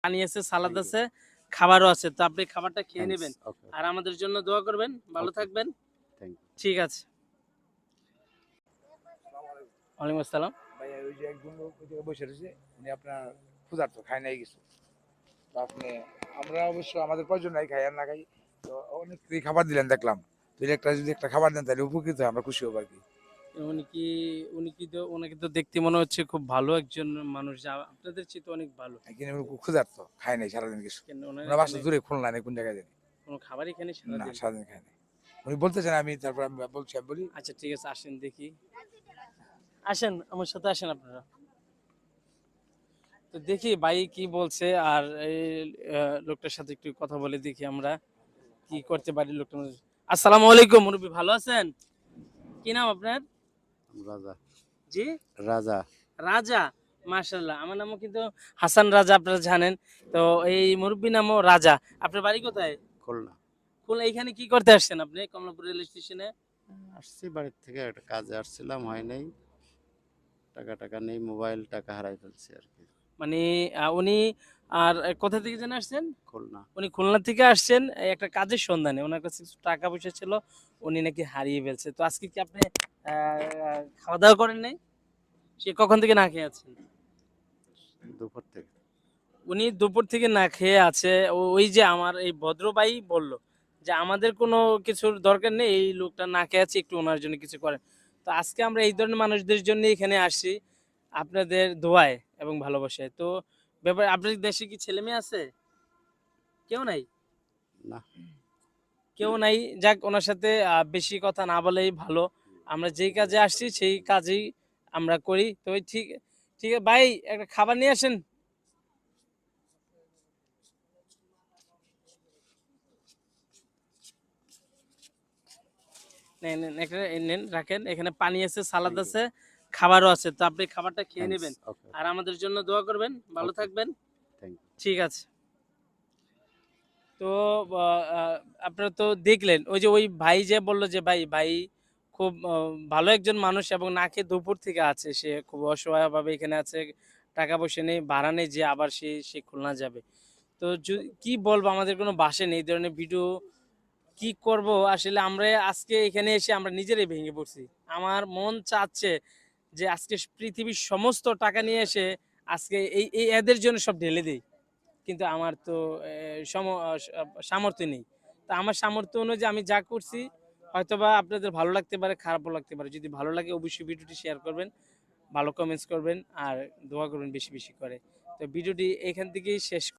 পানি আছে, সালাদ আছে, খাবারও আছে। তো আপনি খাবারটা খেয়ে থ্যাংকস। নেবেন। ওকে, আর আমাদের জন্য দোয়া করবেন। ভালো ওকে। থাকবেন। Thank you. ঠিক আছে। ওয়ালাইকুম আসসালাম। ভাইয়া ওই যে একজন লোক ওই জায়গায় বসে রয়েছে, উনি আপনার ক্ষুধার্ত, খায় নাই কিছু। তো আপনি, আমরা অবশ্য আমাদের প্রয়োজন নাই, খাই আর না খাই, তো অনেক খাবার দিলেন দেখলাম। তো একটা যদি একটা খাবার দেন তাহলে উপকৃত হয়, আমরা খুশি হবো আর কি। উনি কি উনাকে তো দেখতে মনে হচ্ছে খুব ভালো একজন মানুষ, যা আপনাদের চেয়ে তো অনেক ভালো। এখানে উনি খুব ক্ষুধার্ত, খায় নাই সারাদিন কিছু। কেন ওনার ওনার বাসা এখানে দূরে, খুলনা নেই, কোন জায়গায় জানি। কোনো খাবার এখানে না, সারাদিন? সারাদিন খায় নাই। উনি বলতেছেন, আমি তারপর আমি বলছি, আমি বলি আচ্ছা ঠিক আছে, আসেন দেখি। আসেন আমার সাথে আসেন আপনারা। তো দেখি ভাই কি বলছে, আর এই লোকটার সাথে একটু কথা বলে দেখি আমরা কি করতে পারি লোকটা। আসসালামু আলাইকুম মুরব্বি, ভালো আছেন? কি নাম আপনার? রাজা। জি, রাজা। রাজা। মাশাআল্লাহ, আমার নামও কিন্তু হাসান রাজা, আপনারা জানেন। তো এই মুরব্বি নামও রাজা। আপনার বাড়ি কোথায়? খুলনা। খুলনা। এইখানে কি করতে আসছেন আপনি কমলাপুর রেল স্টেশনে? আসছি বাড়ির থেকে, একটা কাজে আসছিলাম, হয় নাই। টাকা নেই, মোবাইল টাকা হারাই ফেলছি আর কি। মানে উনি আর কোথা থেকে যেন আসছেন? খুলনা। উনি খুলনা থেকে আসছেন এই একটা কাজের সন্ধানে। ওনার কাছে কিছু টাকা পয়সা ছিল, উনি নাকি হারিয়ে ফেলছে। তো আজকে কি আপনি খাওয়া দাওয়া করেন নাই? সে কখন থেকে না খেয়ে আছেন? দুপুর থেকে। উনি দুপুর থেকে না খেয়ে আছে। ওই যে আমার এই ভদ্র ভাই বলল যে আমাদের কোনো কিছুর দরকার নেই, এই লোকটা না খেয়ে আছে, একটু ওনার জন্য কিছু করেন। তো আজকে আমরা এই ধরনের মানুষদের জন্য এখানে আসি, আপনাদের দোয়ায় এবং ভালোবাসায়। তো ব্যাপার, আপনার দেশে কি ছেলে মেয়ে আছে? কেউ নাই? না। কেউ নাই। যাক, ওনার সাথে বেশি কথা না বলেই ভালো। আমরা যেই কাজে আসছি সেই কাজেই আমরা করি। তো ওই ঠিক ঠিক আছে ভাই, একটা খাবার নিয়ে আসেন। নেন নেন, এখানে নেন, রাখেন। এখানে পানি আছে, সালাদ থ্যাংক ইউ। আছে, খাবারও আছে। তো আপনি খাবারটা খেয়ে থ্যাংকস। নেবেন। ওকে, আর আমাদের জন্য দোয়া করবেন। ভালো ওকে। থাকবেন। Thank you. ঠিক আছে। তো আ আ আপনারা তো দেখলেন ওই যে ওই ভাই যে বলল যে ভাই খুব ভালো একজন মানুষ এবং না খেয়ে দুপুর থেকে আছে। সে খুব অসহায়ভাবে এখানে আছে। টাকা পয়সা নেই, ভাড়া নেই যে আবার সে খুলনা যাবে। তো কি বলবো, আমাদের কোনো ভাষা নেই এই ধরনের ভিডিও কি করব আসলে। আমরা আজকে এখানে এসে আমরা নিজেরাই ভেঙে পড়ছি। আমার মন চাচ্ছে যে আজকে পৃথিবীর সমস্ত টাকা নিয়ে এসে আজকে এই এদের জন্য সব ঢেলে দেই। কিন্তু আমার তো এ সম আ সামর্থ্য নেই। তো আমার সামর্থ্য অনুযায়ী আমি যা করছি, হয়তোবা আপনাদের ভালো লাগতে পারে, খারাপও লাগতে পারে। যদি ভালো লাগে অবশ্যই ভিডিওটি শেয়ার করবেন, ভালো কমেন্টস করবেন আর দোয়া করবেন বেশি করে। তো ভিডিওটি এখান থেকেই শেষ